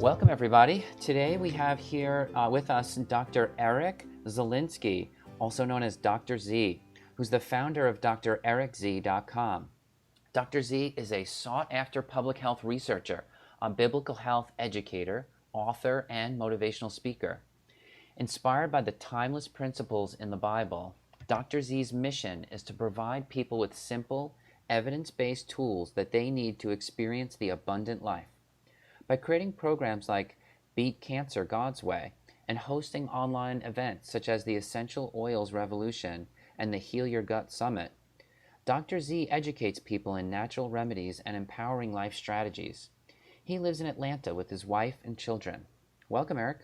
Welcome, everybody. Today we have here with us Dr. Eric Zielinski, also known as Dr. Z, who's the founder of drericz.com. Dr. Z is a sought-after public health researcher, a biblical health educator, author, and motivational speaker. Inspired by the timeless principles in the Bible, Dr. Z's mission is to provide people with simple, evidence-based tools that they need to experience the abundant life. By creating programs like Beat Cancer God's Way and hosting online events such as the Essential Oils Revolution and the Heal Your Gut Summit, Dr. Z educates people in natural remedies and empowering life strategies. He lives in Atlanta with his wife and children. Welcome, Eric.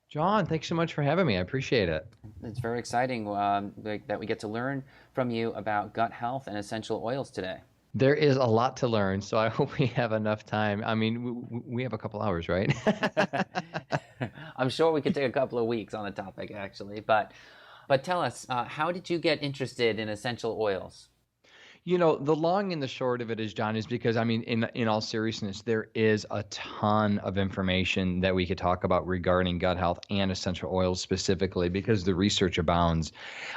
John, thanks so much for having me. I appreciate it. It's very exciting that we get to learn from you about gut health and essential oils today. There is a lot to learn, so I hope we have enough time. I mean, we have a couple hours, right? I'm sure we could take a couple of weeks on the topic, actually. But tell us, how did you get interested in essential oils? You know, the long and the short of it is, John, is because, I mean, in all seriousness, there is a ton of information that we could talk about regarding gut health and essential oils specifically because the research abounds.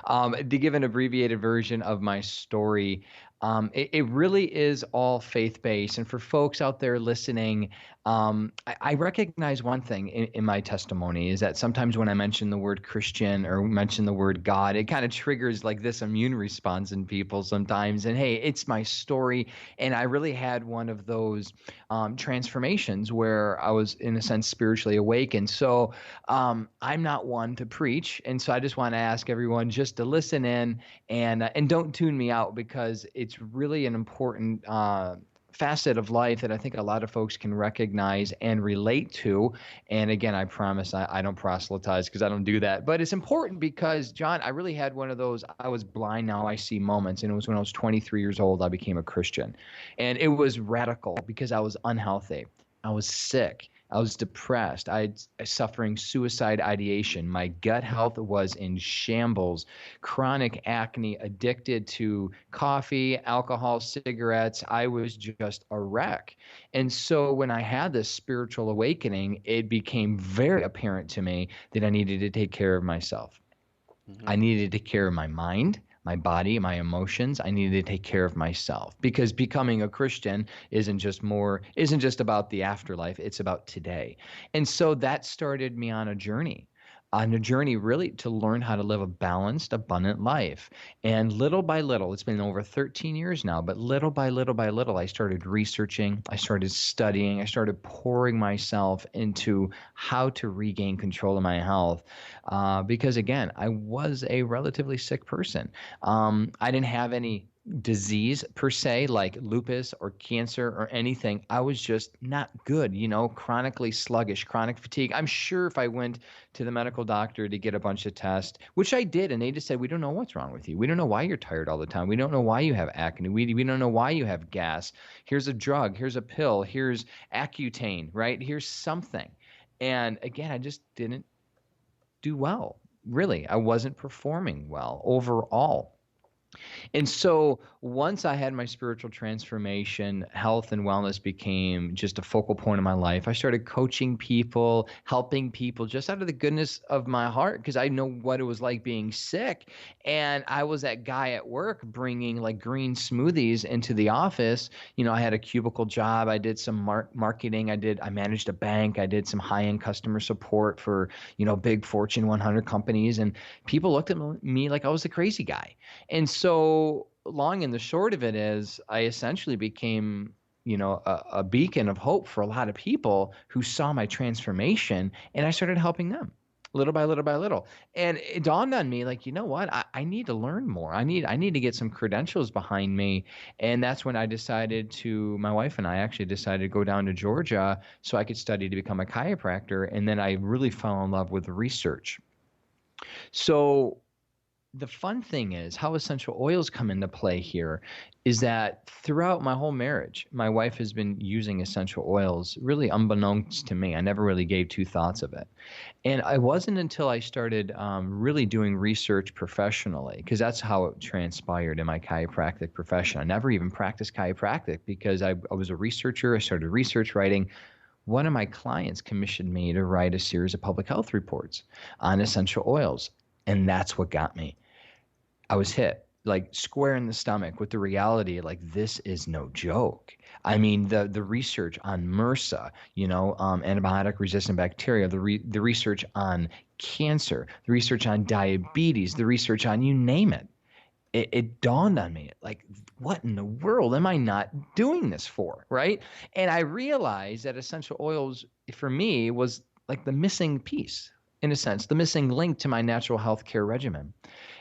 To give an abbreviated version of my story, it really is all faith-based. And for folks out there listening, I recognize one thing in my testimony is that sometimes when I mention the word Christian or mention the word God, it kind of triggers like this immune response in people sometimes. And hey, it's my story. And I really had one of those transformations where I was, in a sense, spiritually awakened. So I'm not one to preach. And so I just want to ask everyone just to listen in and don't tune me out because it's really an important facet of life that I think a lot of folks can recognize and relate to. And again, I promise I don't proselytize because I don't do that. But it's important because, John, I really had one of those I was blind, now I see moments. And it was when I was 23 years old, I became a Christian. And it was radical because I was unhealthy. I was sick. I was depressed. I was suffering suicide ideation. My gut health was in shambles. Chronic acne, addicted to coffee, alcohol, cigarettes. I was just a wreck. And so when I had this spiritual awakening, it became very apparent to me that I needed to take care of myself. Mm-hmm. I needed to take care of my mind, my body, my emotions. I needed to take care of myself because becoming a Christian isn't just about the afterlife. It's about today. And so that started me on a journey really to learn how to live a balanced, abundant life. And little by little, it's been over 13 years now, but little by little, I started researching, I started studying, I started pouring myself into how to regain control of my health. Because again, I was a relatively sick person. I didn't have any disease per se, like lupus or cancer or anything. I was just not good, chronically sluggish, chronic fatigue. I'm sure if I went to the medical doctor to get a bunch of tests, which I did, and they just said, we don't know what's wrong with you. We don't know why you're tired all the time. We don't know why you have acne. We don't know why you have gas. Here's a drug. Here's a pill. Here's Accutane, right? Here's something. And again, I just didn't do well. Really, I wasn't performing well overall. And so once I had my spiritual transformation, health and wellness became just a focal point of my life. I started coaching people, helping people just out of the goodness of my heart because I know what it was like being sick. And I was that guy at work bringing like green smoothies into the office. I had a cubicle job. I did some marketing. I managed a bank. I did some high-end customer support for, big Fortune 100 companies. And people looked at me like I was the crazy guy. And so long and the short of it is I essentially became, a beacon of hope for a lot of people who saw my transformation, and I started helping them little by little. And it dawned on me like, you know what, I need to learn more. I need to get some credentials behind me. And that's when my wife and I actually decided to go down to Georgia so I could study to become a chiropractor. And then I really fell in love with research. So the fun thing is how essential oils come into play here is that throughout my whole marriage, my wife has been using essential oils really unbeknownst to me. I never really gave two thoughts of it. And it wasn't until I started really doing research professionally, because that's how it transpired in my chiropractic profession. I never even practiced chiropractic because I was a researcher. I started research writing. one of my clients commissioned me to write a series of public health reports on essential oils. And that's what got me. I was hit like square in the stomach with the reality, like, this is no joke. I mean, the research on MRSA, antibiotic resistant bacteria, the research on cancer, the research on diabetes, the research on you name it. It dawned on me, like, what in the world am I not doing this for, right? And I realized that essential oils for me was like the missing piece, in a sense, the missing link to my natural health care regimen.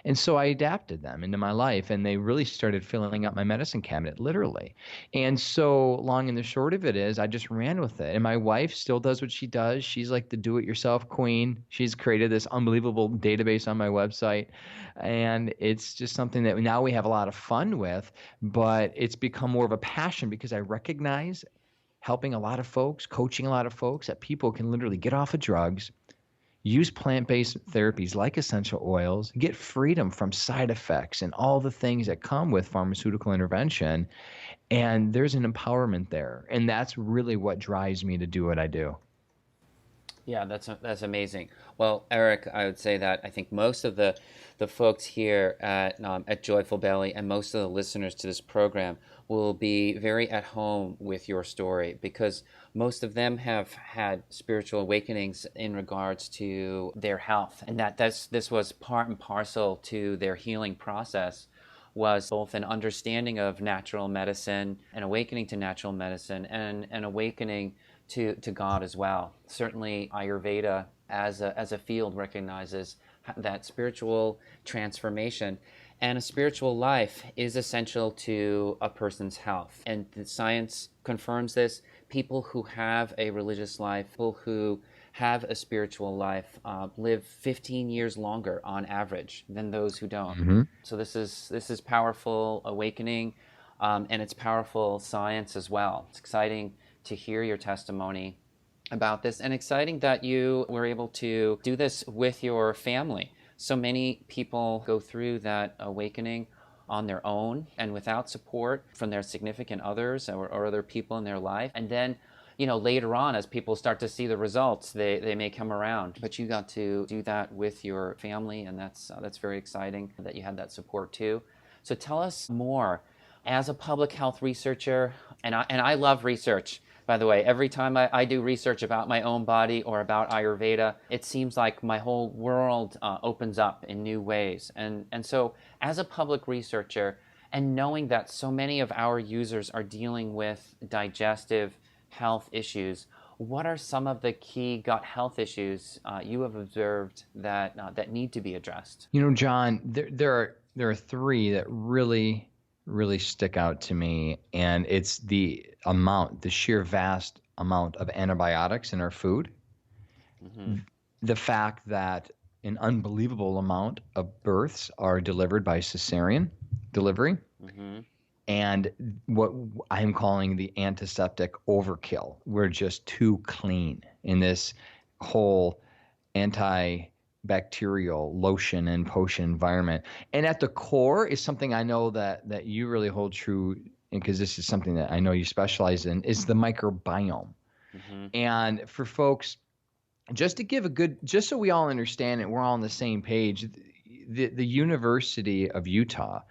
And so I adapted them into my life, and they really started filling up my medicine cabinet, literally. And so long and the short of it is I just ran with it. And my wife still does what she does. She's like the do-it-yourself queen. She's created this unbelievable database on my website. And it's just something that now we have a lot of fun with, but it's become more of a passion because I recognize helping a lot of folks, coaching a lot of folks, that people can literally get off of drugs, use plant-based therapies like essential oils, get freedom from side effects and all the things that come with pharmaceutical intervention. And there's an empowerment there. And that's really what drives me to do what I do. Yeah, that's amazing. Well, Eric, I would say that I think most of the folks here at Joyful Belly and most of the listeners to this program will be very at home with your story, because most of them have had spiritual awakenings in regards to their health, and this was part and parcel to their healing process, was both an understanding of natural medicine, an awakening to natural medicine, and an awakening to God as well. Certainly Ayurveda as a field recognizes that spiritual transformation and a spiritual life is essential to a person's health. And the science confirms this. People who have a religious life, people who have a spiritual life, live 15 years longer on average than those who don't. Mm-hmm. So this is powerful awakening, and it's powerful science as well. It's exciting to hear your testimony about this, and exciting that you were able to do this with your family. So many people go through that awakening on their own and without support from their significant others or other people in their life. And then, later on, as people start to see the results, they may come around. But you got to do that with your family, and that's very exciting that you had that support too. So tell us more. As a public health researcher, and I love research, by the way. Every time I do research about my own body or about Ayurveda, it seems like my whole world opens up in new ways. And so as a public researcher, and knowing that so many of our users are dealing with digestive health issues, what are some of the key gut health issues you have observed that need to be addressed? John, there are three that really stick out to me, and it's the sheer vast amount of antibiotics in our food, mm-hmm. the fact that an unbelievable amount of births are delivered by cesarean delivery, mm-hmm. and what I'm calling the antiseptic overkill. We're just too clean in this whole antibacterial lotion and potion environment. And at the core is something I know that you really hold true, because this is something that I know you specialize in, is the microbiome. Mm-hmm. And for folks, just so we all understand it, we're all on the same page, the University of Utah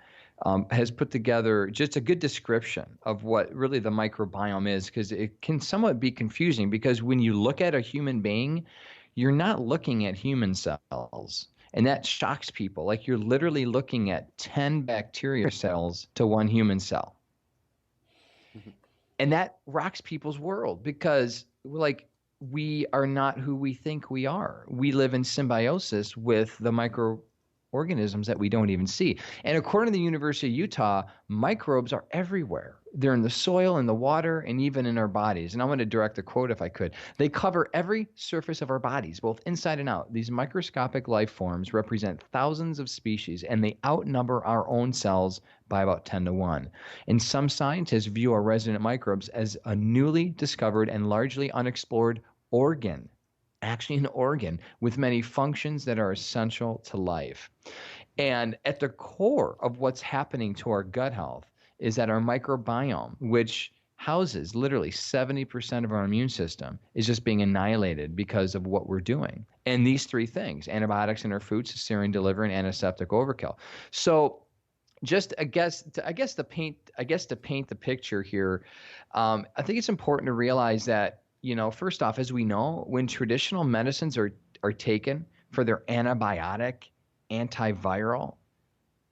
has put together just a good description of what really the microbiome is, because it can somewhat be confusing, because when you look at a human being, you're not looking at human cells. And that shocks people. Like, you're literally looking at 10 bacteria cells to one human cell. Mm-hmm. And that rocks people's world, because we are not who we think we are. We live in symbiosis with the microorganisms that we don't even see. And according to the University of Utah, microbes are everywhere. They're in the soil, in the water, and even in our bodies. And I want to direct a quote, if I could. They cover every surface of our bodies, both inside and out. These microscopic life forms represent thousands of species, and they outnumber our own cells by about 10 to 1. And some scientists view our resident microbes as a newly discovered and largely unexplored organ. Actually an organ with many functions that are essential to life. And at the core of what's happening to our gut health is that our microbiome, which houses literally 70% of our immune system is just being annihilated because of what we're doing. And these three things, antibiotics in our food, cesarean delivery, and antiseptic overkill. So just to paint the picture here, I think it's important to realize that, first off, as we know, when traditional medicines are taken for their antibiotic, antiviral,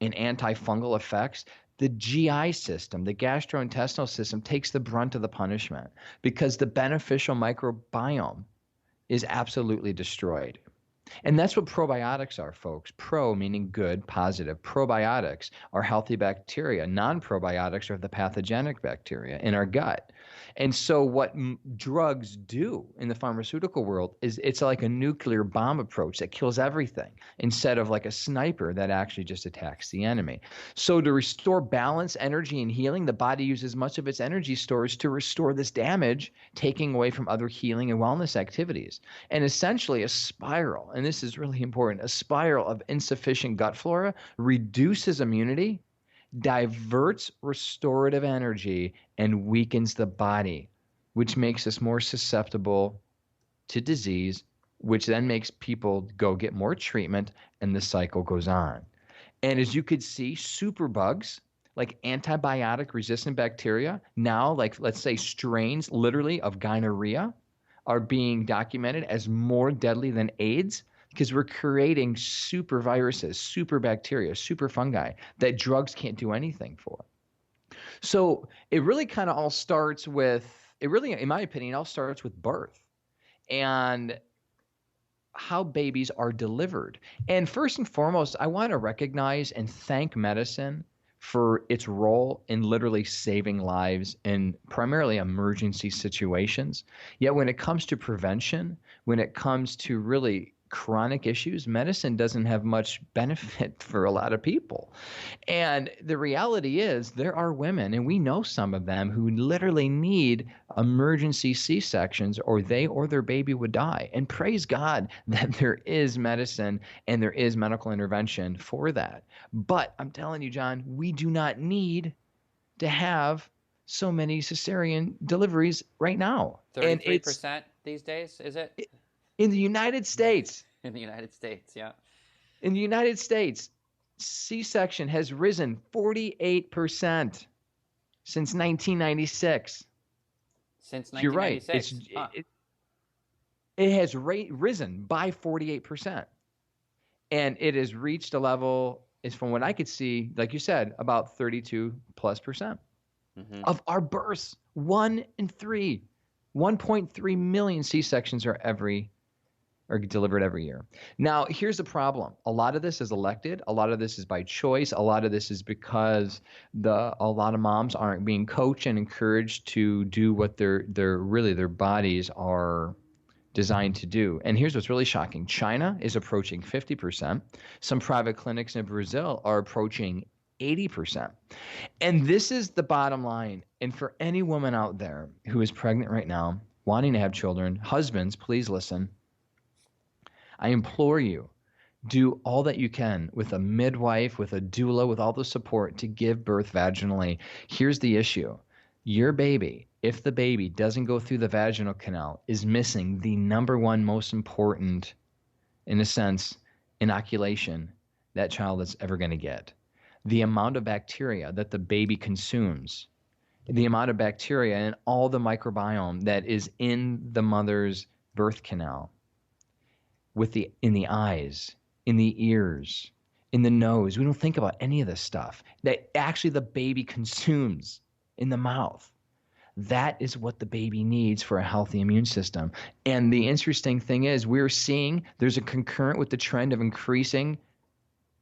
and antifungal effects, the GI system, the gastrointestinal system, takes the brunt of the punishment because the beneficial microbiome is absolutely destroyed. And that's what probiotics are, folks. Pro meaning good, positive. Probiotics are healthy bacteria. Non-probiotics are the pathogenic bacteria in our gut. And so what drugs do in the pharmaceutical world is it's like a nuclear bomb approach that kills everything instead of like a sniper that actually just attacks the enemy. So to restore balance, energy, and healing, the body uses much of its energy stores to restore this damage, taking away from other healing and wellness activities. And essentially a spiral, and this is really important, a spiral of insufficient gut flora reduces immunity, diverts restorative energy, and weakens the body, which makes us more susceptible to disease, which then makes people go get more treatment, and the cycle goes on. And as you could see, superbugs, like antibiotic resistant bacteria, now, like let's say strains literally of gonorrhea, are being documented as more deadly than AIDS because we're creating super viruses, super bacteria, super fungi that drugs can't do anything for. So it really kind of all starts with, in my opinion, all starts with birth and how babies are delivered. And first and foremost, I want to recognize and thank medicine for its role in literally saving lives in primarily emergency situations. Yet when it comes to prevention, when it comes to really chronic issues, medicine doesn't have much benefit for a lot of people. And the reality is there are women, and we know some of them, who literally need emergency C-sections or they or their baby would die. And praise God that there is medicine and there is medical intervention for that. But I'm telling you, John, we do not need to have so many cesarean deliveries right now. 33% these days, is it? In the United States. In the United States, yeah. In the United States, C-section has risen 48% since 1996. Since 1996. You're right. It has risen by 48%. And it has reached a level, is from what I could see, like you said, about 32+% of our births. 1 in 3. 1.3 million C-sections are delivered every year. Now, here's the problem. A lot of this is elected. A lot of this is by choice. A lot of this is because a lot of moms aren't being coached and encouraged to do what their bodies are designed to do. And here's what's really shocking. China is approaching 50%. Some private clinics in Brazil are approaching 80%. And this is the bottom line. And for any woman out there who is pregnant right now, wanting to have children, husbands, please listen. I implore you, do all that you can with a midwife, with a doula, with all the support to give birth vaginally. Here's the issue. Your baby, if the baby doesn't go through the vaginal canal, is missing the number one most important, in a sense, inoculation that child is ever going to get. The amount of bacteria that the baby consumes, the amount of bacteria and all the microbiome that is in the mother's birth canal, in the eyes, in the ears, in the nose. We don't think about any of this stuff that actually the baby consumes in the mouth. That is what the baby needs for a healthy immune system. And the interesting thing is we're seeing there's a concurrent with the trend of increasing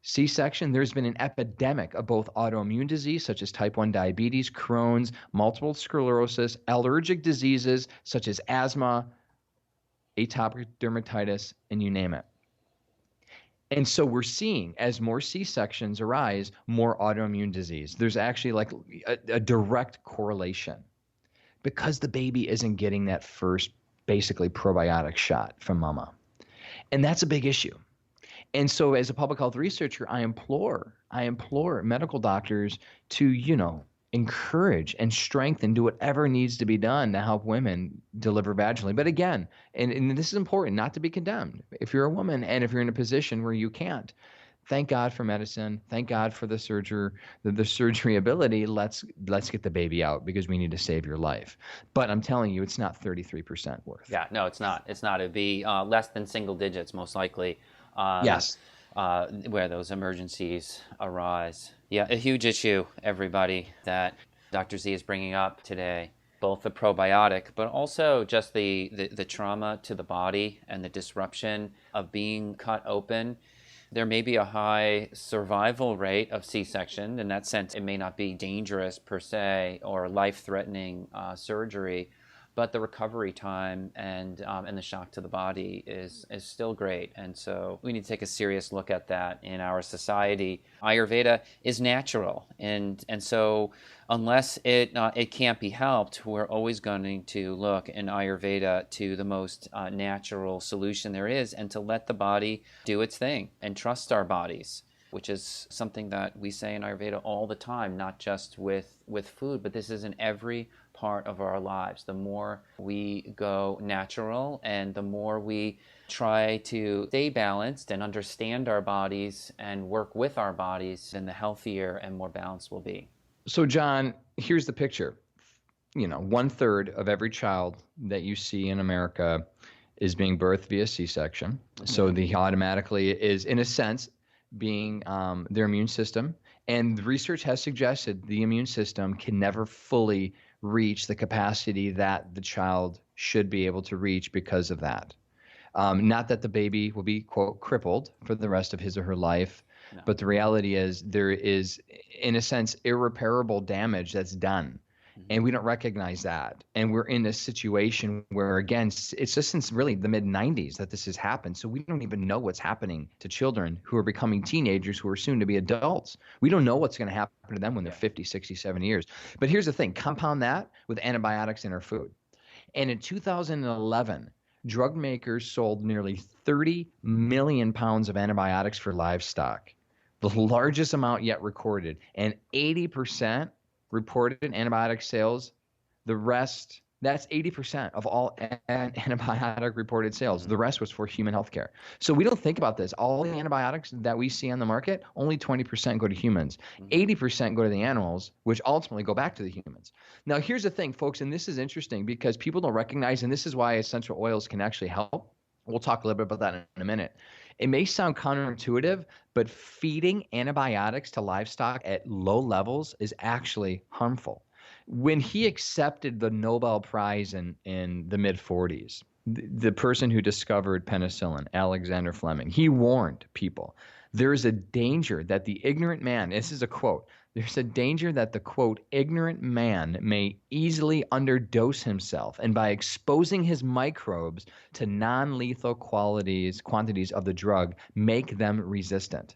C-section. There's been an epidemic of both autoimmune disease such as type 1 diabetes, Crohn's, multiple sclerosis, allergic diseases such as asthma, atopic dermatitis, and you name it. And so we're seeing as more C-sections arise, more autoimmune disease. There's actually like a direct correlation because the baby isn't getting that first basically probiotic shot from mama. And that's a big issue. And so as a public health researcher, I implore medical doctors to, encourage and strengthen, do whatever needs to be done to help women deliver vaginally. But again, and this is important, not to be condemned. If you're a woman and if you're in a position where you can't, thank God for medicine. Thank God for the surgery ability. Let's get the baby out because we need to save your life. But I'm telling you, it's not 33% worth. Yeah, no, it's not. It's not. It'd be less than single digits, most likely. Yes. Where those emergencies arise. Yeah, a huge issue, everybody, that Dr. Z is bringing up today. Both the probiotic, but also just the trauma to the body and the disruption of being cut open. There may be a high survival rate of C-section. In that sense, it may not be dangerous per se or life-threatening surgery, but the recovery time and the shock to the body is still great. And so we need to take a serious look at that in our society. Ayurveda is natural, and so unless it can't be helped, we're always going to look in Ayurveda to the most natural solution there is, and to let the body do its thing and trust our bodies, which is something that we say in Ayurveda all the time, not just with food, but this is in every part of our lives. The more we go natural and the more we try to stay balanced and understand our bodies and work with our bodies, then the healthier and more balanced we'll be. So, John, here's the picture. 1/3 of every child that you see in America is being birthed via C-section. Mm-hmm. So the automatically is, in a sense, being their immune system. And the research has suggested the immune system can never fully reach the capacity that the child should be able to reach because of that. Not that the baby will be, quote, crippled for the rest of his or her life, no. But the reality is there is, in a sense, irreparable damage that's done. And we don't recognize that. And we're in this situation where, again, it's just since really the mid-90s that this has happened. So we don't even know what's happening to children who are becoming teenagers who are soon to be adults. We don't know what's going to happen to them when they're 50, 60, 70 years. But here's the thing. Compound that with antibiotics in our food. And in 2011, drug makers sold nearly 30 million pounds of antibiotics for livestock, the largest amount yet recorded. And 80% reported antibiotic sales. The rest, that's 80% of all antibiotic reported sales. The rest was for human healthcare. So we don't think about this. All the antibiotics that we see on the market, only 20% go to humans. 80% go to the animals, which ultimately go back to the humans. Now, here's the thing, folks, and this is interesting because people don't recognize, and this is why essential oils can actually help. We'll talk a little bit about that in a minute. It may sound counterintuitive, but feeding antibiotics to livestock at low levels is actually harmful. When he accepted the Nobel Prize in the mid-40s, the person who discovered penicillin, Alexander Fleming, he warned people, there is a danger that the ignorant man, this is a quote, there's a danger that the, quote, ignorant man may easily underdose himself and by exposing his microbes to non-lethal quantities of the drug, make them resistant.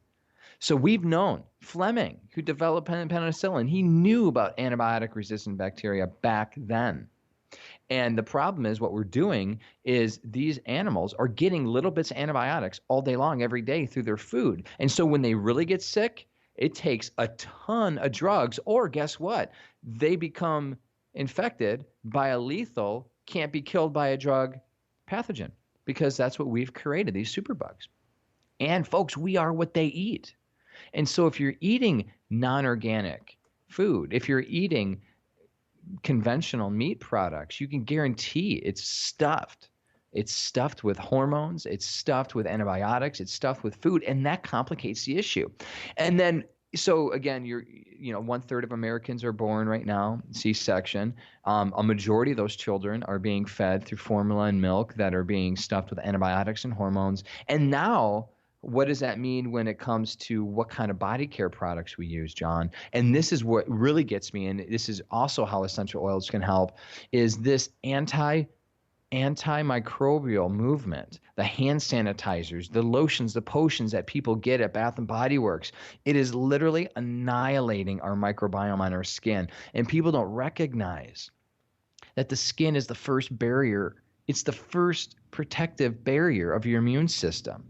So we've known Fleming, who developed penicillin, he knew about antibiotic-resistant bacteria back then. And the problem is what we're doing is these animals are getting little bits of antibiotics all day long, every day through their food. And so when they really get sick, it takes a ton of drugs, or guess what? They become infected by a lethal, can't be killed by a drug pathogen, because that's what we've created, these superbugs. And folks, we are what they eat. And so if you're eating non-organic food, if you're eating conventional meat products, you can guarantee it's stuffed. It's stuffed with hormones, it's stuffed with antibiotics, it's stuffed with food, and that complicates the issue. And then, so again, 1/3 of Americans are born right now, C-section. A majority of those children are being fed through formula and milk that are being stuffed with antibiotics and hormones. And now, what does that mean when it comes to what kind of body care products we use, John? And this is what really gets me, and this is also how essential oils can help, is this antimicrobial movement, the hand sanitizers, the lotions, the potions that people get at Bath & Body Works. It is literally annihilating our microbiome on our skin. And people don't recognize that the skin is the first barrier. It's the first protective barrier of your immune system.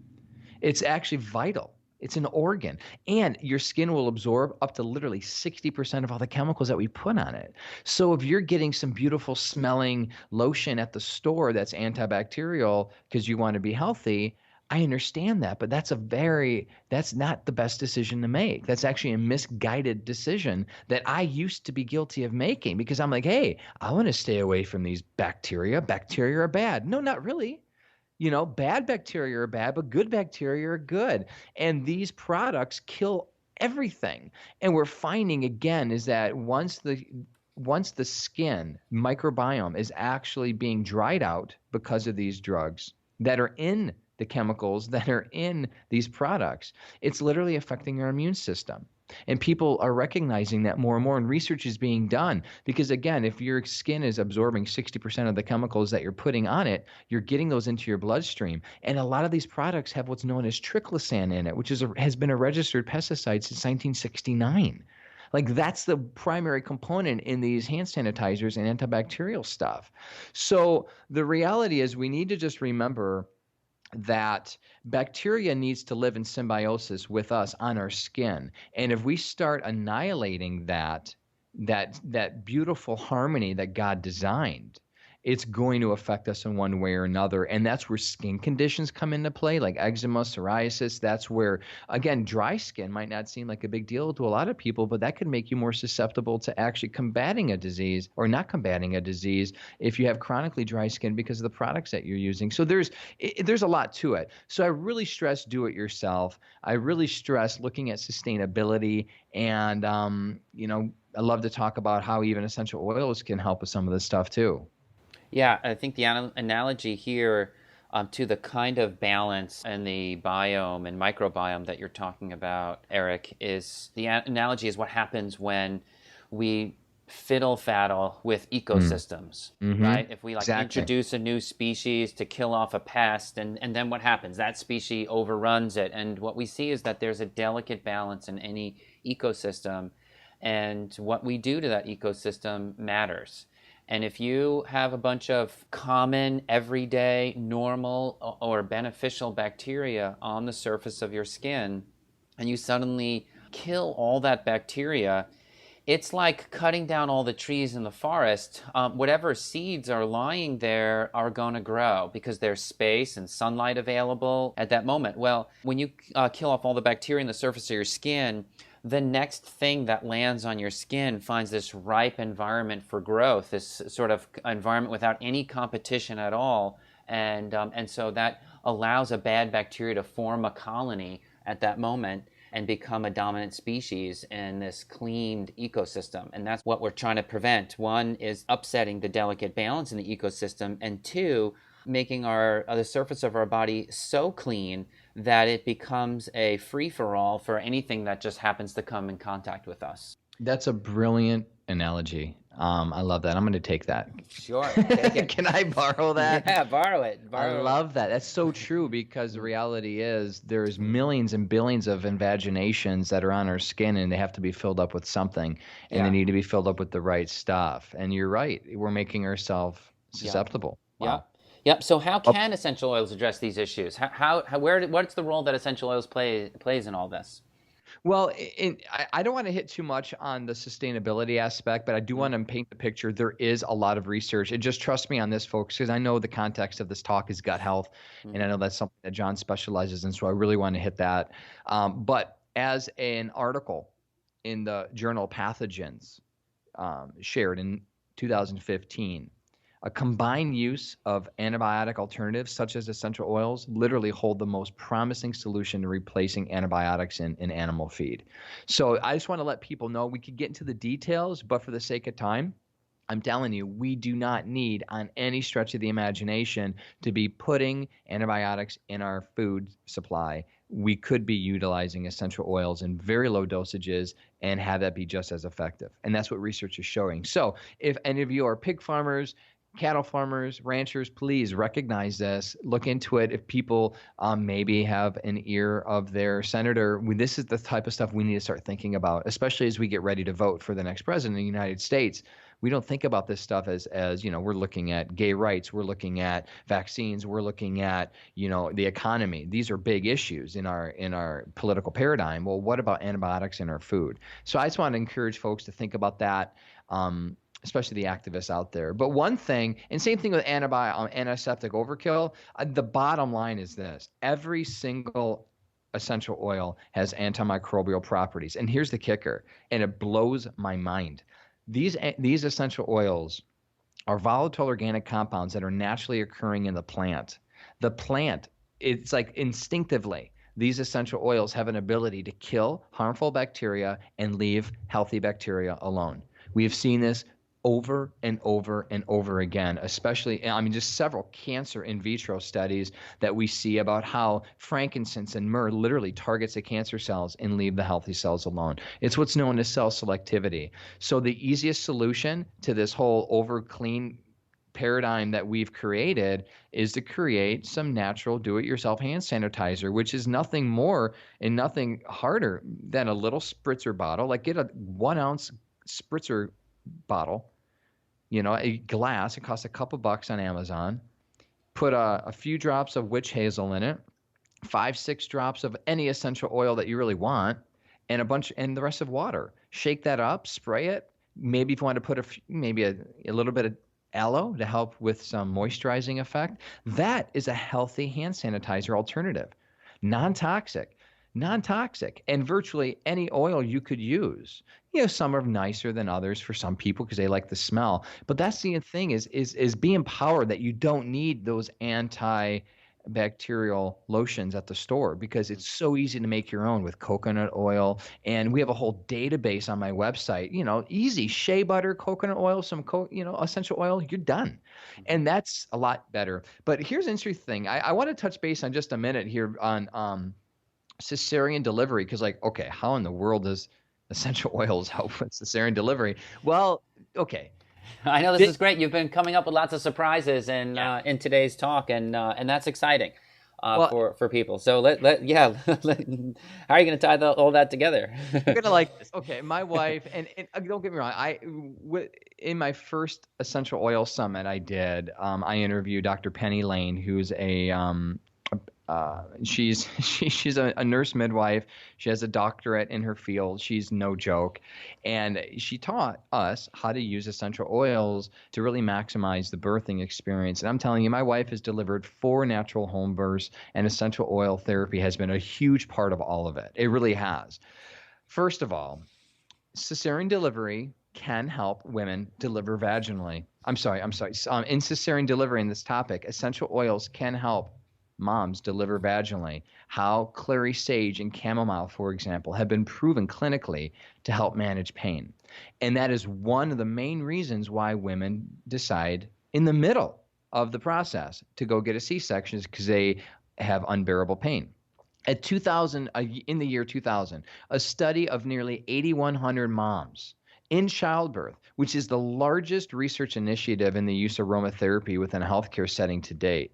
It's actually vital. It's an organ. And your skin will absorb up to literally 60% of all the chemicals that we put on it. So if you're getting some beautiful smelling lotion at the store that's antibacterial because you want to be healthy, I understand that, but that's not the best decision to make. That's actually a misguided decision that I used to be guilty of making because I'm like, hey, I want to stay away from these bacteria. Bacteria are bad. No, not really. Bad bacteria are bad, but good bacteria are good. And these products kill everything. And we're finding again is that once the skin microbiome is actually being dried out because of these drugs that are in the chemicals that are in these products, it's literally affecting our immune system. And people are recognizing that more and more, and research is being done because, again, if your skin is absorbing 60% of the chemicals that you're putting on it, you're getting those into your bloodstream. And a lot of these products have what's known as triclosan in it, which has been a registered pesticide since 1969. Like that's the primary component in these hand sanitizers and antibacterial stuff. So the reality is we need to just remember that bacteria needs to live in symbiosis with us on our skin. And if we start annihilating that beautiful harmony that God designed, it's going to affect us in one way or another. And that's where skin conditions come into play, like eczema, psoriasis. That's where, again, dry skin might not seem like a big deal to a lot of people, but that could make you more susceptible to actually combating a disease or not combating a disease if you have chronically dry skin because of the products that you're using. So there's a lot to it. So I really stress do it yourself. I really stress looking at sustainability. And, I love to talk about how even essential oils can help with some of this stuff too. Yeah, I think the analogy here to the kind of balance in the biome and microbiome that you're talking about, Eric, is the analogy is what happens when we fiddle-faddle with ecosystems, right? If we Exactly. introduce a new species to kill off a pest, and then what happens? That species overruns it. And what we see is that there's a delicate balance in any ecosystem, and what we do to that ecosystem matters. And if you have a bunch of common, everyday, normal, or beneficial bacteria on the surface of your skin, and you suddenly kill all that bacteria, it's like cutting down all the trees in the forest. Whatever seeds are lying there are going to grow because there's space and sunlight available at that moment. Well, when you kill off all the bacteria in the surface of your skin, the next thing that lands on your skin finds this ripe environment for growth, this sort of environment without any competition at all. And so that allows a bad bacteria to form a colony at that moment and become a dominant species in this cleaned ecosystem. And that's what we're trying to prevent. One is upsetting the delicate balance in the ecosystem, and two, making the surface of our body so clean that it becomes a free-for-all for anything that just happens to come in contact with us. That's a brilliant analogy. I love that. I'm going to take that. Sure, take it. Can I borrow that? Yeah, borrow it. I love that. That's so true because the reality is there's millions and billions of invaginations that are on our skin and they have to be filled up with something and they need to be filled up with the right stuff. And you're right. We're making ourselves susceptible. Wow. Yep. So how can essential oils address these issues? What's the role that essential oils plays in all this? Well, I don't want to hit too much on the sustainability aspect, but I do want to paint the picture. There is a lot of research. And just trust me on this, folks, because I know the context of this talk is gut health. And I know that's something that John specializes in. So I really want to hit that. But as an article in the journal Pathogens shared in 2015, a combined use of antibiotic alternatives such as essential oils literally hold the most promising solution to replacing antibiotics in animal feed. So I just want to let people know we could get into the details, but for the sake of time, I'm telling you, we do not need on any stretch of the imagination to be putting antibiotics in our food supply. We could be utilizing essential oils in very low dosages and have that be just as effective. And that's what research is showing. So if any of you are pig farmers, cattle farmers, ranchers, please recognize this. Look into it. If people maybe have an ear of their senator, this is the type of stuff we need to start thinking about, especially as we get ready to vote for the next president of the United States. We don't think about this stuff as we're looking at gay rights, we're looking at vaccines, we're looking at, the economy. These are big issues in our political paradigm. Well, what about antibiotics in our food? So I just want to encourage folks to think about that. Especially the activists out there. But one thing, and same thing with antiseptic overkill, the bottom line is this: every single essential oil has antimicrobial properties. And here's the kicker, and it blows my mind. These essential oils are volatile organic compounds that are naturally occurring in the plant. The plant, it's like instinctively, these essential oils have an ability to kill harmful bacteria and leave healthy bacteria alone. We have seen this over and over and over again, especially, just several cancer in vitro studies that we see about how frankincense and myrrh literally targets the cancer cells and leave the healthy cells alone. It's what's known as cell selectivity. So the easiest solution to this whole over clean paradigm that we've created is to create some natural do-it-yourself hand sanitizer, which is nothing more and nothing harder than a little spritzer bottle. Like, get a 1 ounce spritzer bottle, a glass. It costs a couple bucks on Amazon. Put a few drops of witch hazel in it, 5-6 drops of any essential oil that you really want, and the rest of water. Shake that up, spray it. Maybe if you want to put a little bit of aloe to help with some moisturizing effect. That is a healthy hand sanitizer alternative. Non-toxic, and virtually any oil you could use. Some are nicer than others for some people because they like the smell. But that's the thing is be empowered that you don't need those antibacterial lotions at the store, because it's so easy to make your own with coconut oil. And we have a whole database on my website. Easy shea butter, coconut oil, some essential oil, you're done. And that's a lot better. But here's an interesting thing. I want to touch base on just a minute here on cesarean delivery, because okay, how in the world does essential oils help with cesarean delivery? Well, okay. I know this is great. You've been coming up with lots of surprises in today's talk, and that's exciting for people. So how are you going to tie all that together? You're going to like this. Okay, my wife, and don't get me wrong, in my first essential oil summit I did, I interviewed Dr. Penny Lane, who's she's a nurse midwife. She has a doctorate in her field. She's no joke. And she taught us how to use essential oils to really maximize the birthing experience. And I'm telling you, my wife has delivered 4 natural home births, and essential oil therapy has been a huge part of all of it. It really has. First of all, cesarean delivery can help women deliver vaginally. I'm sorry. In cesarean delivery, in this topic, essential oils can help moms deliver vaginally. How clary sage and chamomile, for example, have been proven clinically to help manage pain. And that is one of the main reasons why women decide in the middle of the process to go get a C-section, is because they have unbearable pain. In the year 2000, a study of nearly 8,100 moms in childbirth, which is the largest research initiative in the use of aromatherapy within a healthcare setting to date.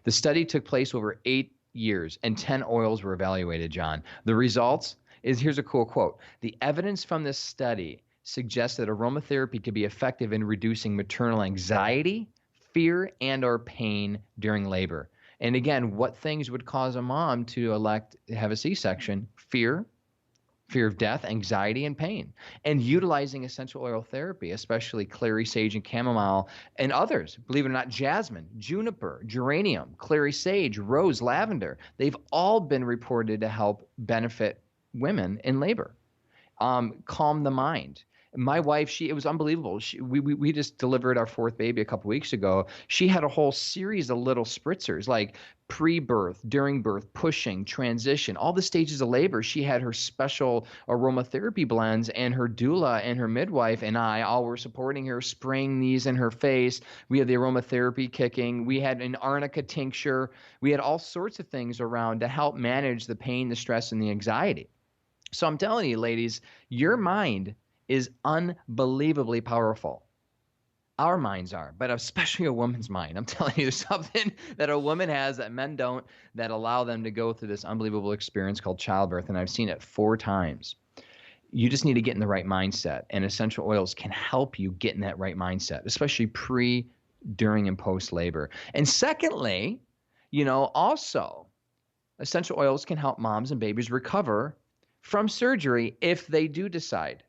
The study took place over 8 years, and 10 oils were evaluated, John. The results here's a cool quote. The evidence from this study suggests that aromatherapy could be effective in reducing maternal anxiety, fear, and/or pain during labor. And again, what things would cause a mom to elect to have a C-section? Fear of death, anxiety, and pain. And utilizing essential oil therapy, especially clary sage and chamomile, and others, believe it or not, jasmine, juniper, geranium, clary sage, rose, lavender, they've all been reported to help benefit women in labor. Calm the mind. My wife, it was unbelievable. We just delivered our 4th baby a couple weeks ago. She had a whole series of little spritzers, like pre-birth, during birth, pushing, transition, all the stages of labor. She had her special aromatherapy blends, and her doula and her midwife and I all were supporting her, spraying these in her face. We had the aromatherapy kicking. We had an arnica tincture. We had all sorts of things around to help manage the pain, the stress, and the anxiety. So I'm telling you, ladies, your mind is unbelievably powerful. Our minds are, but especially a woman's mind. I'm telling you, there's something that a woman has that men don't, that allow them to go through this unbelievable experience called childbirth, and I've seen it 4 times. You just need to get in the right mindset, and essential oils can help you get in that right mindset, especially pre, during, and post labor. And secondly, also essential oils can help moms and babies recover from surgery if they do decide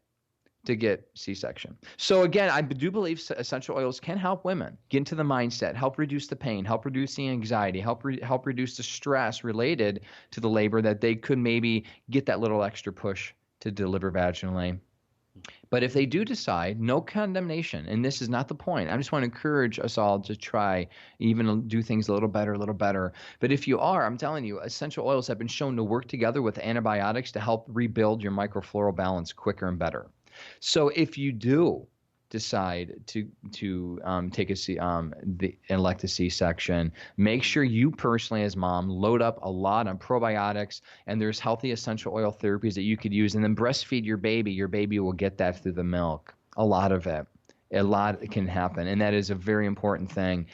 to get C-section. So again, I do believe essential oils can help women get into the mindset, help reduce the pain, help reduce the anxiety, help reduce the stress related to the labor, that they could maybe get that little extra push to deliver vaginally. But if they do decide, no condemnation, and this is not the point. I just want to encourage us all to try, even do things a little better. But if you are, I'm telling you, essential oils have been shown to work together with antibiotics to help rebuild your microfloral balance quicker and better. So if you do decide to take elect a C-section, make sure you personally as mom load up a lot on probiotics, and there's healthy essential oil therapies that you could use, and then breastfeed your baby. Your baby will get that through the milk. A lot of it. A lot can happen, and that is a very important thing.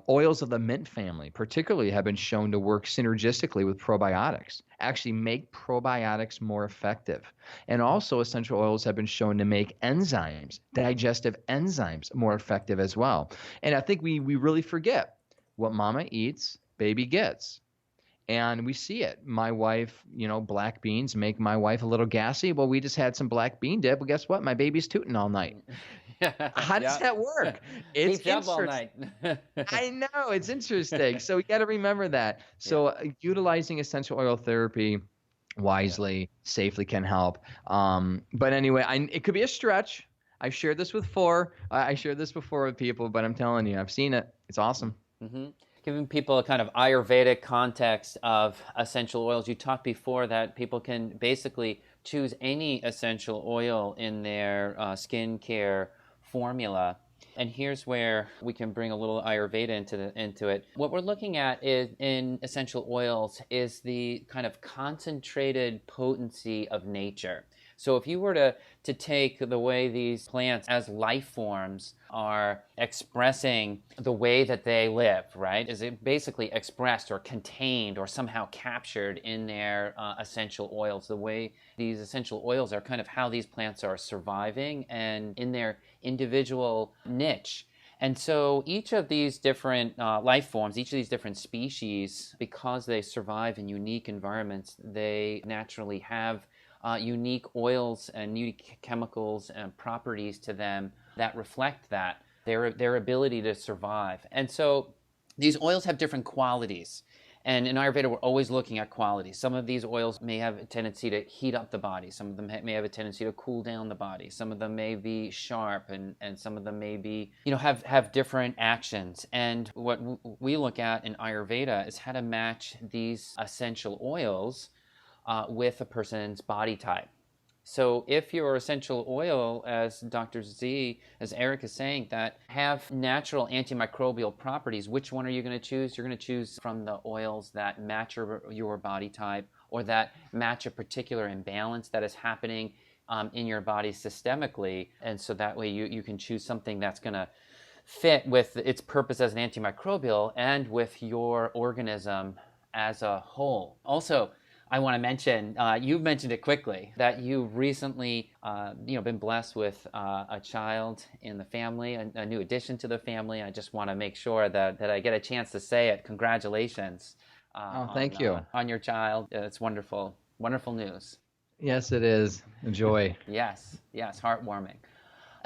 Oils of the mint family particularly have been shown to work synergistically with probiotics, actually make probiotics more effective. And also essential oils have been shown to make enzymes, digestive enzymes, more effective as well. And I think we really forget what mama eats, baby gets. And we see it. My wife, black beans make my wife a little gassy. Well, we just had some black bean dip. Well, guess what? My baby's tooting all night. How does that work? It's up all night. I know, it's interesting. So we got to remember that. So utilizing essential oil therapy wisely, safely can help. But anyway, it could be a stretch. I've shared this before with people, but I'm telling you, I've seen it. It's awesome. Mm-hmm. Giving people a kind of Ayurvedic context of essential oils. You talked before that people can basically choose any essential oil in their skincare formula. And here's where we can bring a little Ayurveda into it. What we're looking at in essential oils is the kind of concentrated potency of nature. So if you were to take the way these plants as life forms are expressing the way that they live, right? Is it basically expressed or contained or somehow captured in their essential oils? The way these essential oils are kind of how these plants are surviving and in their individual niche. And so each of these different life forms, each of these different species, because they survive in unique environments, they naturally have unique oils and unique chemicals and properties to them that reflect that, their ability to survive. And so these oils have different qualities. And in Ayurveda, we're always looking at qualities. Some of these oils may have a tendency to heat up the body. Some of them may have a tendency to cool down the body. Some of them may be sharp, and some of them may be, have different actions. And what we look at in Ayurveda is how to match these essential oils with a person's body type. So if your essential oil, as Dr. Z, as Eric is saying, that have natural antimicrobial properties, which one are you going to choose? You're going to choose from the oils that match your body type, or that match a particular imbalance that is happening in your body systemically. And so that way you can choose something that's going to fit with its purpose as an antimicrobial and with your organism as a whole. Also, I want to mention, you've mentioned it quickly, that you recently, been blessed with a child in the family, a new addition to the family. I just want to make sure that I get a chance to say it. Congratulations. Thank you. On your child. It's wonderful. Wonderful news. Yes, it is. Enjoy. Yes, heartwarming.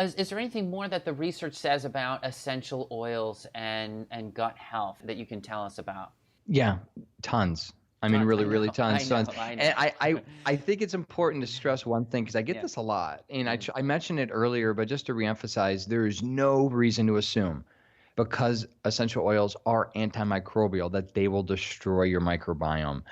Is there anything more that the research says about essential oils and gut health that you can tell us about? Yeah, tons. I mean, really tons. I know. And I think it's important to stress one thing, because I get this a lot. And I mentioned it earlier, but just to reemphasize, there is no reason to assume, because essential oils are antimicrobial, that they will destroy your microbiome.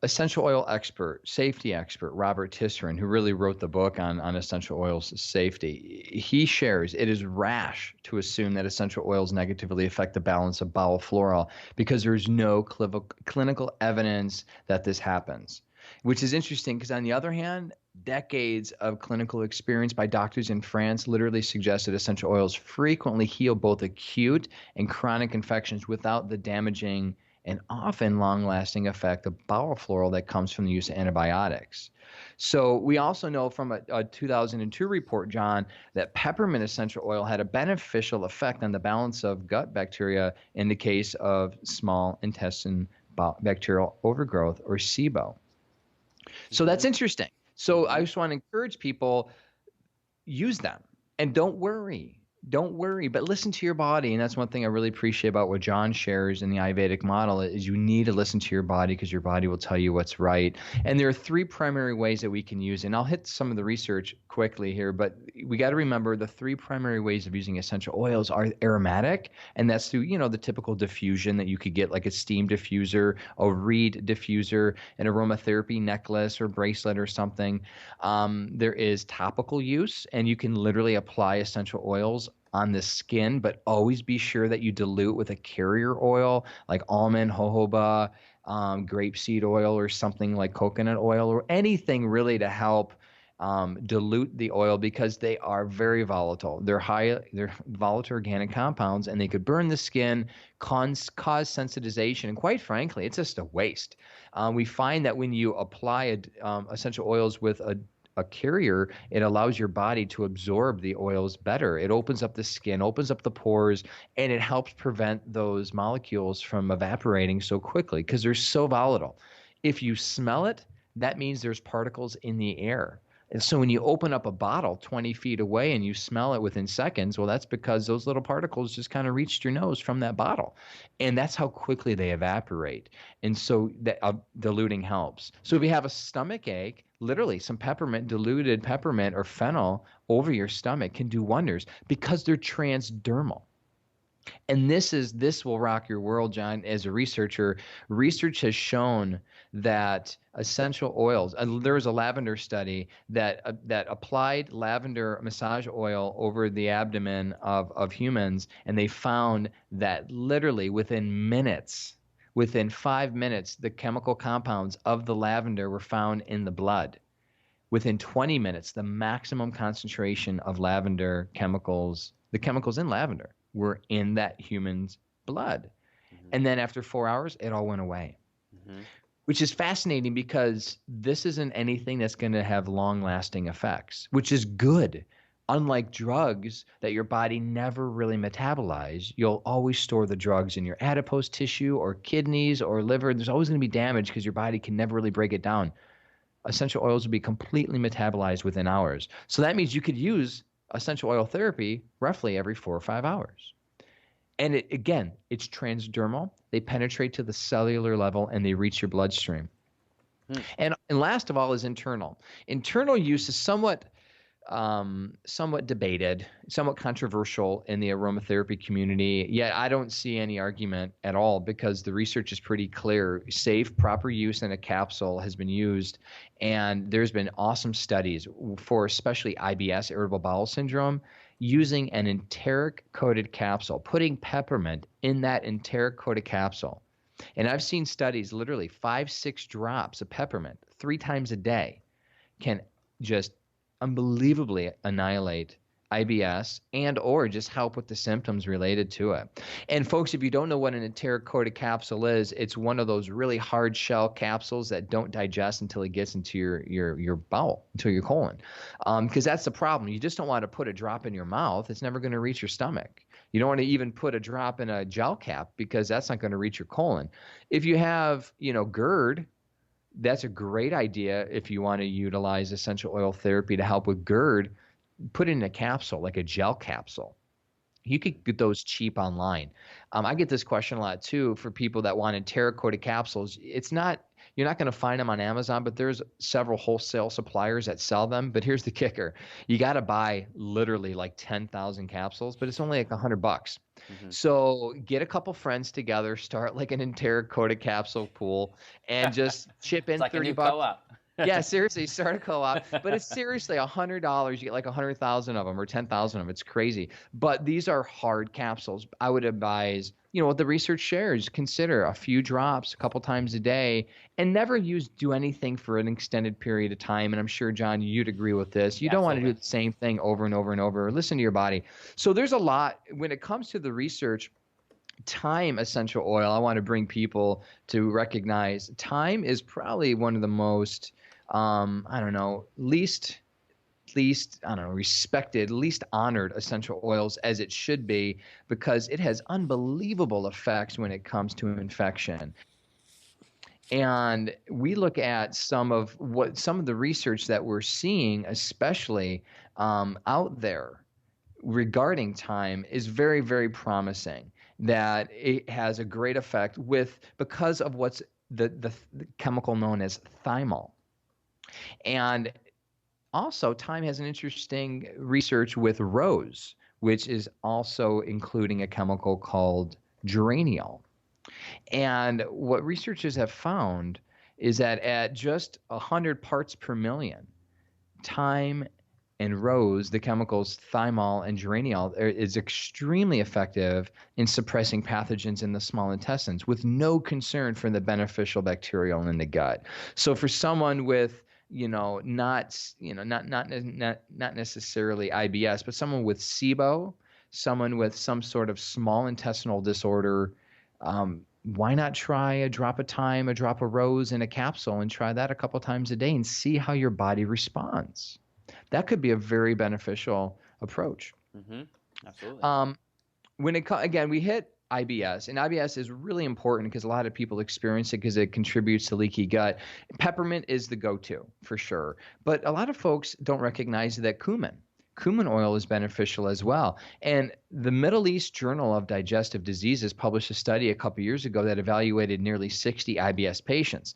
Essential oil expert, safety expert, Robert Tisserin, who really wrote the book on essential oils safety, he shares it is rash to assume that essential oils negatively affect the balance of bowel flora, because there's no clinical evidence that this happens, which is interesting, because on the other hand, decades of clinical experience by doctors in France literally suggest that essential oils frequently heal both acute and chronic infections without the damaging and often long-lasting effect of bowel flora that comes from the use of antibiotics. So we also know from a 2002 report, John, that peppermint essential oil had a beneficial effect on the balance of gut bacteria in the case of small intestine bacterial overgrowth, or SIBO. So that's interesting. So I just want to encourage people, use them, and don't worry. Don't worry, but listen to your body. And that's one thing I really appreciate about what John shares in the Ayurvedic model is you need to listen to your body, because your body will tell you what's right. And there are three primary ways that we can use, and I'll hit some of the research quickly here, but we got to remember the three primary ways of using essential oils are aromatic, and that's through, the typical diffusion that you could get, like a steam diffuser, a reed diffuser, an aromatherapy necklace or bracelet or something. There is topical use, and you can literally apply essential oils on the skin, but always be sure that you dilute with a carrier oil like almond, jojoba, grapeseed oil, or something like coconut oil, or anything really to help dilute the oil, because they are very volatile. They're volatile organic compounds, and they could burn the skin, cause sensitization, and quite frankly, it's just a waste. We find that when you apply essential oils with a carrier, it allows your body to absorb the oils better. It opens up the skin, opens up the pores, and it helps prevent those molecules from evaporating so quickly because they're so volatile. If you smell it, that means there's particles in the air. And so when you open up a bottle 20 feet away and you smell it within seconds, well, that's because those little particles just kind of reached your nose from that bottle. And that's how quickly they evaporate. And so that diluting helps. So if you have a stomach ache, literally some peppermint, diluted peppermint or fennel over your stomach can do wonders because they're transdermal. And this will rock your world, John. As a researcher, research has shown that essential oils, there was a lavender study that applied lavender massage oil over the abdomen of humans, and they found that literally within 5 minutes, the chemical compounds of the lavender were found in the blood. Within 20 minutes, the maximum concentration of lavender chemicals, the chemicals in lavender, were in that human's blood. And then after 4 hours, it all went away, which is fascinating because this isn't anything that's going to have long-lasting effects, which is good. Unlike drugs that your body never really metabolize, you'll always store the drugs in your adipose tissue or kidneys or liver. There's always going to be damage because your body can never really break it down. Essential oils will be completely metabolized within hours. So that means you could use essential oil therapy roughly every 4 or 5 hours. And it's transdermal. They penetrate to the cellular level and they reach your bloodstream. And last of all is internal. Internal use is somewhat debated, somewhat controversial in the aromatherapy community. Yet I don't see any argument at all because the research is pretty clear. Safe, proper use in a capsule has been used, and there's been awesome studies for especially IBS, irritable bowel syndrome, using an enteric-coated capsule, putting peppermint in that enteric-coated capsule. And I've seen studies, literally 5-6 drops of peppermint 3 times a day can just unbelievably annihilate IBS and or just help with the symptoms related to it. And folks, if you don't know what an enteric-coated capsule is, it's one of those really hard shell capsules that don't digest until it gets into your bowel, into your colon. Because that's the problem. You just don't want to put a drop in your mouth. It's never going to reach your stomach. You don't want to even put a drop in a gel cap because that's not going to reach your colon. If you have, GERD, that's a great idea if you want to utilize essential oil therapy to help with GERD. Put it in a capsule, like a gel capsule. You could get those cheap online. I get this question a lot too for people that want enteric-coated capsules. You're not going to find them on Amazon, but there's several wholesale suppliers that sell them. But here's the kicker. You got to buy literally like 10,000 capsules, but it's only like $100. So get a couple friends together, start like an enteric-coated capsule pool, and just chip in like $30. Co-op. Yeah, seriously, start a co-op. But it's seriously $100. You get like 100,000 of them or 10,000 of them. It's crazy. But these are hard capsules. I would advise, what the research shares, consider a few drops a couple times a day and never do anything for an extended period of time. And I'm sure, John, you'd agree with this. You don't want to do the same thing over and over and over. Listen to your body. So there's a lot when it comes to the research. Thyme essential oil, I want to bring people to recognize thyme is probably one of the most, I don't know, I don't know, respected, least honored essential oils as it should be, because it has unbelievable effects when it comes to infection. And we look at some of the research that we're seeing, especially out there regarding thyme, is very, very promising. That it has a great effect because of what's the chemical known as thymol. And also, thyme has an interesting research with rose, which is also including a chemical called geraniol. And what researchers have found is that at just 100 parts per million, thyme and rose, the chemicals thymol and geraniol, is extremely effective in suppressing pathogens in the small intestines with no concern for the beneficial bacterial in the gut. So for someone with not necessarily IBS, but someone with SIBO, someone with some sort of small intestinal disorder, why not try a drop of thyme, a drop of rose in a capsule, and try that a couple times a day and see how your body responds? That could be a very beneficial approach. Mm-hmm. Absolutely. Again, we hit IBS, and IBS is really important because a lot of people experience it because it contributes to leaky gut. Peppermint is the go-to for sure, but a lot of folks don't recognize that cumin oil is beneficial as well. And the Middle East Journal of Digestive Diseases published a study a couple years ago that evaluated nearly 60 IBS patients.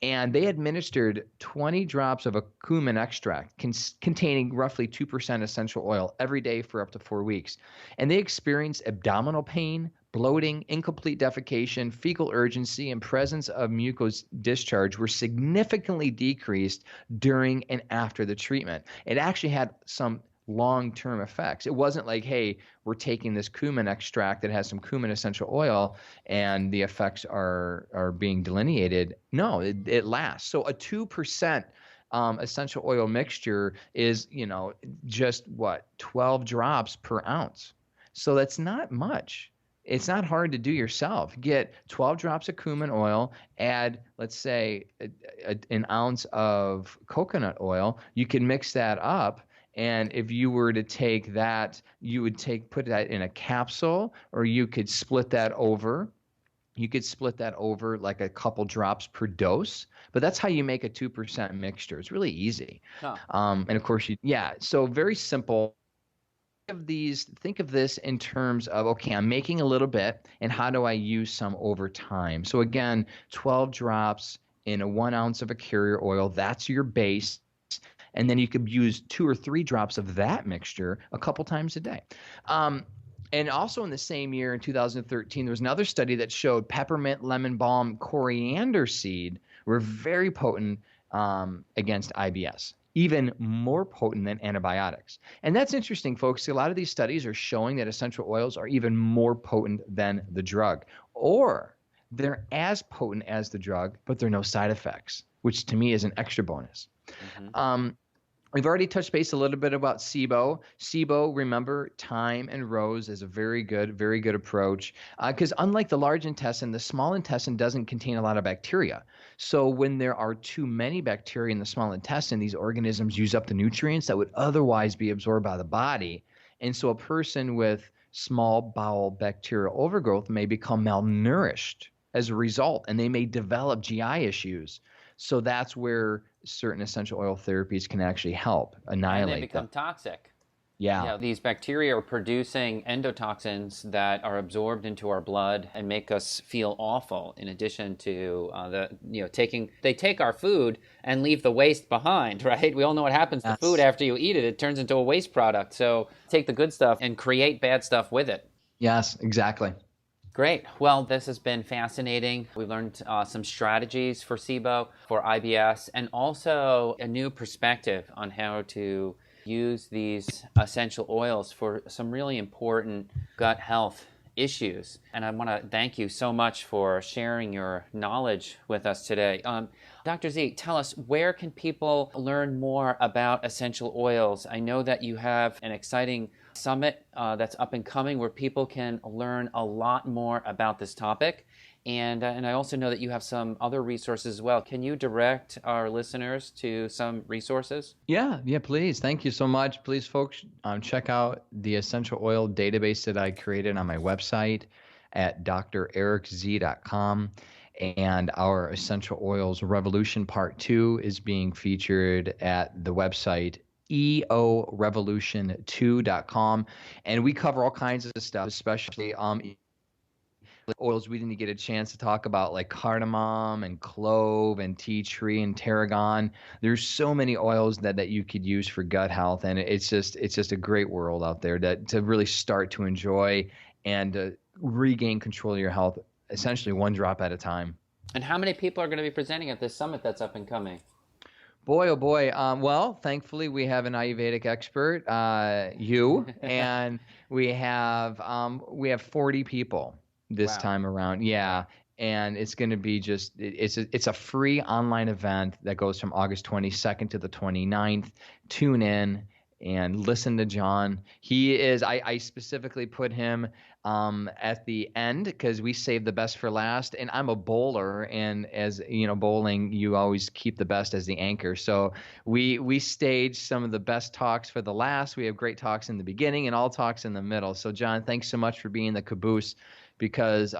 And they administered 20 drops of a cumin extract containing roughly 2% essential oil every day for up to 4 weeks. And they experienced abdominal pain, bloating, incomplete defecation, fecal urgency, and presence of mucous discharge were significantly decreased during and after the treatment. It actually had some long-term effects. It wasn't like, hey, we're taking this cumin extract that has some cumin essential oil and the effects are being delineated. No, it lasts. So a 2% essential oil mixture is, just 12 drops per ounce. So that's not much. It's not hard to do yourself. Get 12 drops of cumin oil, add, let's say, an ounce of coconut oil. You can mix that up. And if you were to take that, you would put that in a capsule, or you could split that over. You could split that over like a couple drops per dose. But that's how you make a 2% mixture. It's really easy. Huh. And of course, so very simple. Think of this in terms of, okay, I'm making a little bit, and how do I use some over time? So again, 12 drops in a 1 ounce of a carrier oil, that's your base. And then you could use 2 or 3 drops of that mixture a couple times a day. And also in the same year, in 2013, there was another study that showed peppermint, lemon balm, coriander seed were very potent against IBS, even more potent than antibiotics. And that's interesting, folks. A lot of these studies are showing that essential oils are even more potent than the drug, or they're as potent as the drug, but there are no side effects, which to me is an extra bonus. Mm-hmm. We've already touched base a little bit about SIBO. SIBO, remember, thyme and rose is a very good approach because unlike the large intestine, the small intestine doesn't contain a lot of bacteria. So when there are too many bacteria in the small intestine, these organisms use up the nutrients that would otherwise be absorbed by the body. And so a person with small bowel bacterial overgrowth may become malnourished as a result, and they may develop GI issues. So that's where certain essential oil therapies can actually help annihilate and they become toxic. Yeah. These bacteria are producing endotoxins that are absorbed into our blood and make us feel awful. In addition to they take our food and leave the waste behind, right? We all know what happens to food after you eat it. It turns into a waste product. So take the good stuff and create bad stuff with it. Yes, exactly. Great. Well, this has been fascinating. We learned some strategies for SIBO, for IBS, and also a new perspective on how to use these essential oils for some really important gut health issues. And I want to thank you so much for sharing your knowledge with us today. Dr. Z, tell us, where can people learn more about essential oils? I know that you have an exciting summit that's up and coming where people can learn a lot more about this topic. And I also know that you have some other resources as well. Can you direct our listeners to some resources? Yeah, please. Thank you so much. Please, folks, check out the essential oil database that I created on my website at drerickz.com. And our Essential Oils Revolution Part 2 is being featured at the website eorevolution2.com. And we cover all kinds of stuff, especially oils we didn't get a chance to talk about, like cardamom and clove and tea tree and tarragon. There's so many oils that you could use for gut health, and it's just a great world out there to really start to enjoy and regain control of your health, essentially one drop at a time. And how many people are going to be presenting at this summit that's up and coming? Boy, oh boy. Well, thankfully we have an Ayurvedic expert, you, and we have 40 people this time around. Yeah. And it's going to be it's a free online event that goes from August 22nd to the 29th. Tune in and listen to John. I specifically put him at the end because we saved the best for last. And I'm a bowler, and as you know, bowling, you always keep the best as the anchor. So we staged some of the best talks for the last. We have great talks in the beginning and all talks in the middle. So John, thanks so much for being the caboose, because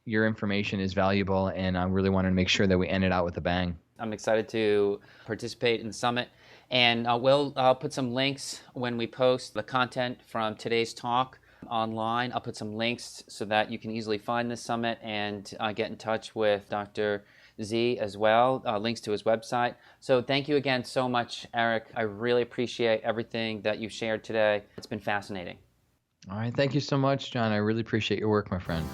your information is valuable, and I really wanted to make sure that we end it out with a bang. I'm excited to participate in the summit, and we'll put some links when we post the content from today's talk online. I'll put some links so that you can easily find the summit and get in touch with Dr. Z as well, links to his website. So thank you again so much, Eric. I really appreciate everything that you shared today. It's been fascinating. All right. Thank you so much, John. I really appreciate your work, my friend.